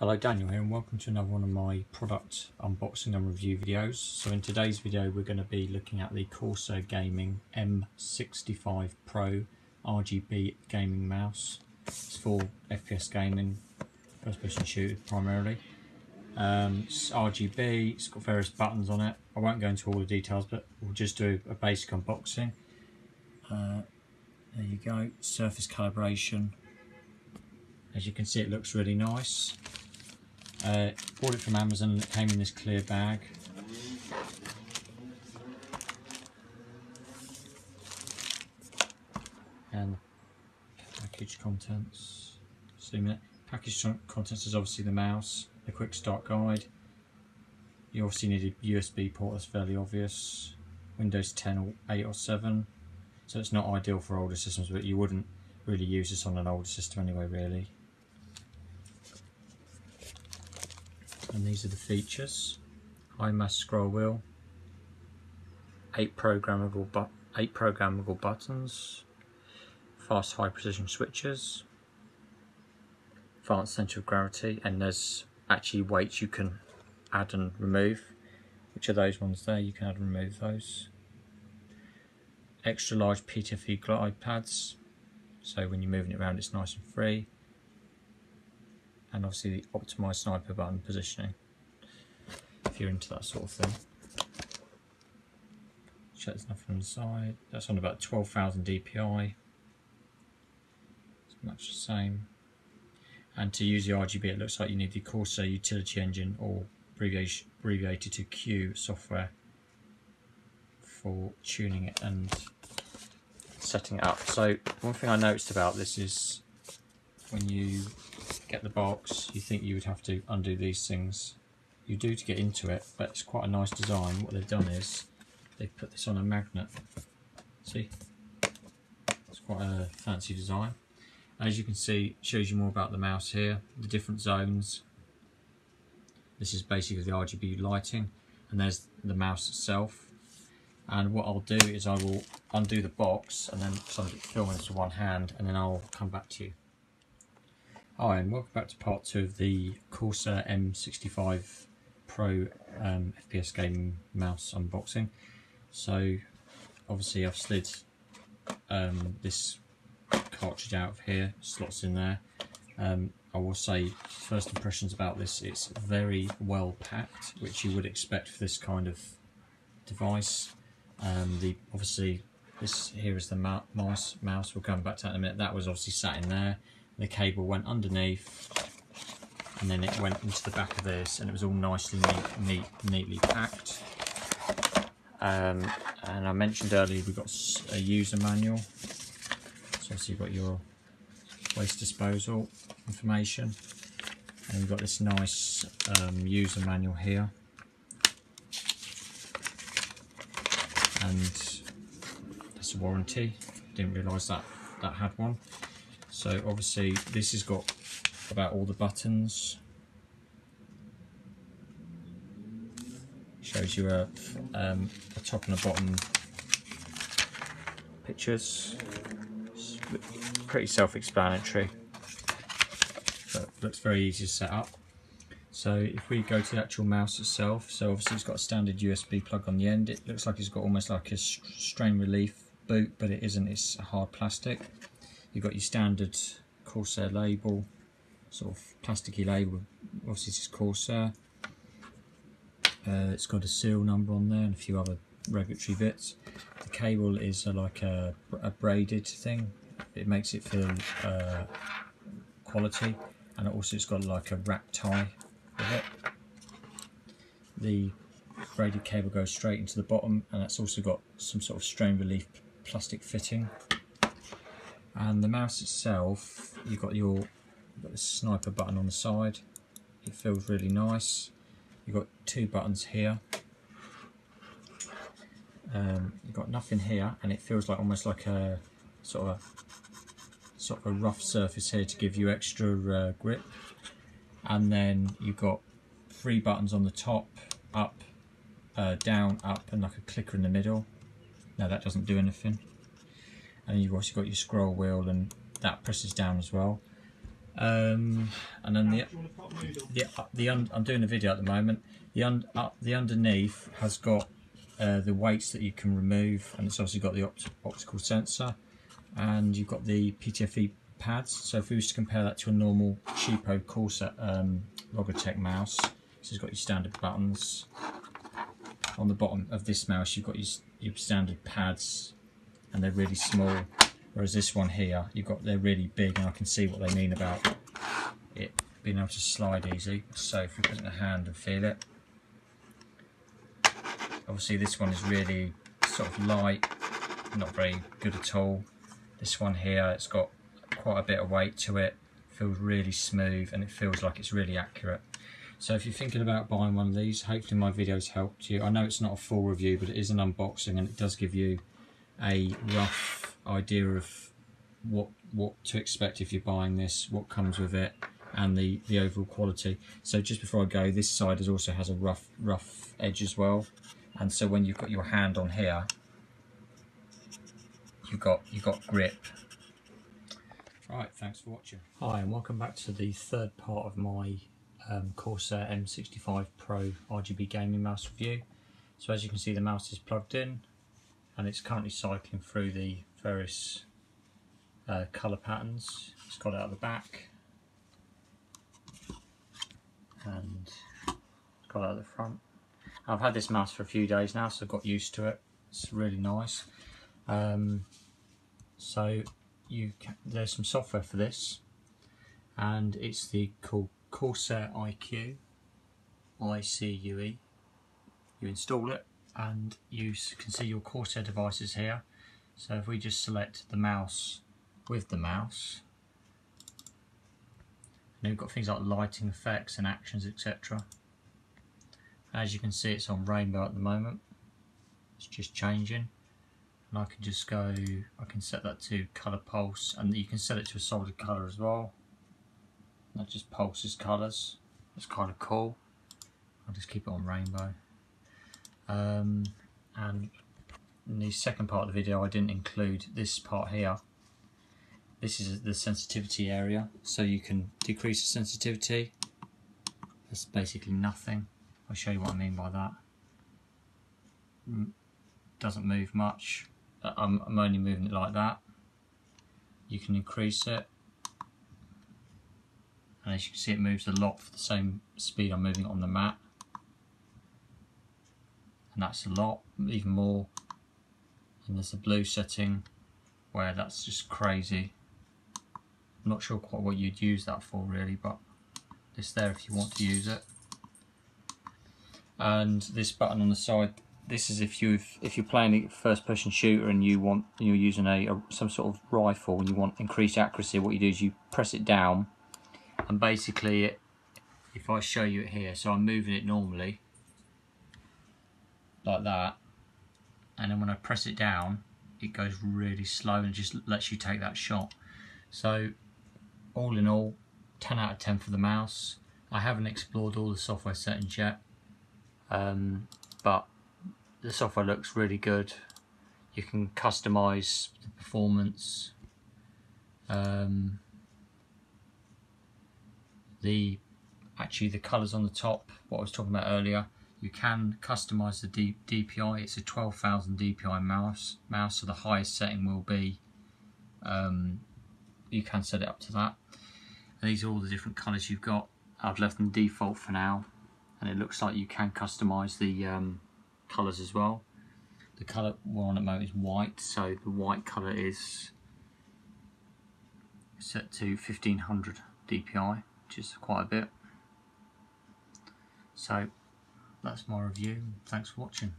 Hello, Daniel here, and welcome to another one of my product unboxing and review videos. So in today's video we're going to be looking at the Corsair Gaming M65 Pro RGB gaming mouse. It's for FPS gaming, first person shooter primarily. It's RGB, it's got various buttons on it. I won't go into all the details, but we'll just do a basic unboxing. There you go, surface calibration. As you can see, it looks really nice. Bought it from Amazon and it came in this clear bag. And package contents. Zoom in. Package contents is obviously the mouse, the quick start guide. You obviously need a USB port, that's fairly obvious. Windows 10 or 8 or 7. So it's not ideal for older systems, but you wouldn't really use this on an older system anyway, really. And these are the features: high mass scroll wheel, 8 programmable buttons, fast high precision switches, advanced centre of gravity, and there's actually weights you can add and remove. Which are those ones there? You can add and remove those. Extra large PTFE glide pads, so when you're moving it around it's nice and free. And obviously the optimised sniper button positioning, if you're into that sort of thing. Check there's nothing on the side. That's on about 12,000 DPI. It's much the same. And to use the RGB, it looks like you need the Corsair Utility Engine, or abbreviated to Q software, for tuning it and setting it up. So one thing I noticed about this is when you get the box, you think you would have to undo these things. You do to get into it, but it's quite a nice design. What they've done is they've put this on a magnet. See? It's quite a fancy design. As you can see, it shows you more about the mouse here, the different zones. This is basically the RGB lighting, and there's the mouse itself. And what I'll do is I will undo the box, and then so I'm filming this with one hand, and then I'll come back to you. Hi, and welcome back to part 2 of the Corsair M65 Pro FPS gaming mouse unboxing. So obviously I've slid this cartridge out of here, slots in there. I will say, first impressions about this, it's very well packed, which you would expect for this kind of device. Obviously this here is the mouse. We'll come back to that in a minute. That was obviously sat in there. The cable went underneath, and then it went into the back of this, and it was all nicely neatly packed. And I mentioned earlier we've got a user manual, so obviously you've got your waste disposal information, and we've got this nice user manual here, and that's a warranty. Didn't realise that had one. So obviously this has got about all the buttons. Shows you a top and a bottom pictures. It's pretty self-explanatory, but looks very easy to set up. So if we go to the actual mouse itself, so obviously it's got a standard USB plug on the end. It looks like it's got almost like a strain relief boot, but it isn't. It's a hard plastic. You've got your standard Corsair label, sort of plasticky label. Obviously this is Corsair. It's got a serial number on there and a few other regulatory bits. The cable is like a braided thing. It makes it feel quality, and also it's got like a wrap tie with it. The braided cable goes straight into the bottom, and that's also got some sort of strain relief plastic fitting. And the mouse itself, you've got this sniper button on the side. It feels really nice. You've got 2 buttons here. You've got nothing here, and it feels like almost like a sort of a rough surface here to give you extra grip. And then you've got 3 buttons on the top: up, down, up, and like a clicker in the middle. No, that doesn't do anything. And you've also got your scroll wheel, and that presses down as well. And then I'm doing a video at the moment. The underneath has got the weights that you can remove, and it's obviously got the optical sensor, and you've got the PTFE pads. So if we was to compare that to a normal cheapo Corsair Logitech mouse, so it's got your standard buttons. On the bottom of this mouse you've got your standard pads, and they're really small, whereas this one here they're really big, and I can see what they mean about it being able to slide easy. So if we put it in the hand and feel it, obviously this one is really sort of light, not very good at all. This one here, it's got quite a bit of weight to it, feels really smooth, and it feels like it's really accurate. So if you're thinking about buying one of these, hopefully my video's helped you. I know it's not a full review, but it is an unboxing, and it does give you a rough idea of what to expect if you're buying this, what comes with it, and the overall quality. So just before I go, this side also has a rough edge as well, and so when you've got your hand on here, you've got grip. Right, thanks for watching. Hi, and welcome back to the third part of my Corsair M65 Pro RGB gaming mouse review. So as you can see, the mouse is plugged in, and it's currently cycling through the various colour patterns. It's got it out the back, and it's got it out the front. I've had this mouse for a few days now, so I've got used to it. It's really nice. So there's some software for this, and it's called Corsair iCue, iCue. You install it, and you can see your Corsair devices here. So if we just select the mouse with the mouse, and we've got things like lighting effects and actions, etc. As you can see, it's on rainbow at the moment. It's just changing, and I can just go, I can set that to colour pulse, and you can set it to a solid colour as well. That just pulses colours. It's kind of cool. I'll just keep it on rainbow. And in the second part of the video, I didn't include this part here. This is the sensitivity area, so you can decrease the sensitivity. That's basically nothing. I'll show you what I mean by that. Doesn't move much. I'm only moving it like that. You can increase it, and as you can see, it moves a lot for the same speed I'm moving it on the mat, and that's a lot, even more. And there's a blue setting where that's just crazy. I'm not sure quite what you'd use that for really, but it's there if you want to use it. And this button on the side, this is if you're playing a first-person shooter and you're using some sort of rifle and you want increased accuracy. What you do is you press it down, and basically if I show you it here, so I'm moving it normally like that, and then when I press it down, it goes really slow and just lets you take that shot. So all in all, 10 out of 10 for the mouse. I haven't explored all the software settings yet, but the software looks really good. You can customize the performance. Actually the colours on the top, what I was talking about earlier, you can customize the DPI. It's a 12,000 DPI mouse, so the highest setting will be, you can set it up to that. And these are all the different colours you've got. I've left them default for now, and it looks like you can customize the colours as well. The colour we're on at the moment is white, so the white colour is set to 1500 DPI, which is quite a bit. So that's my review. Thanks for watching.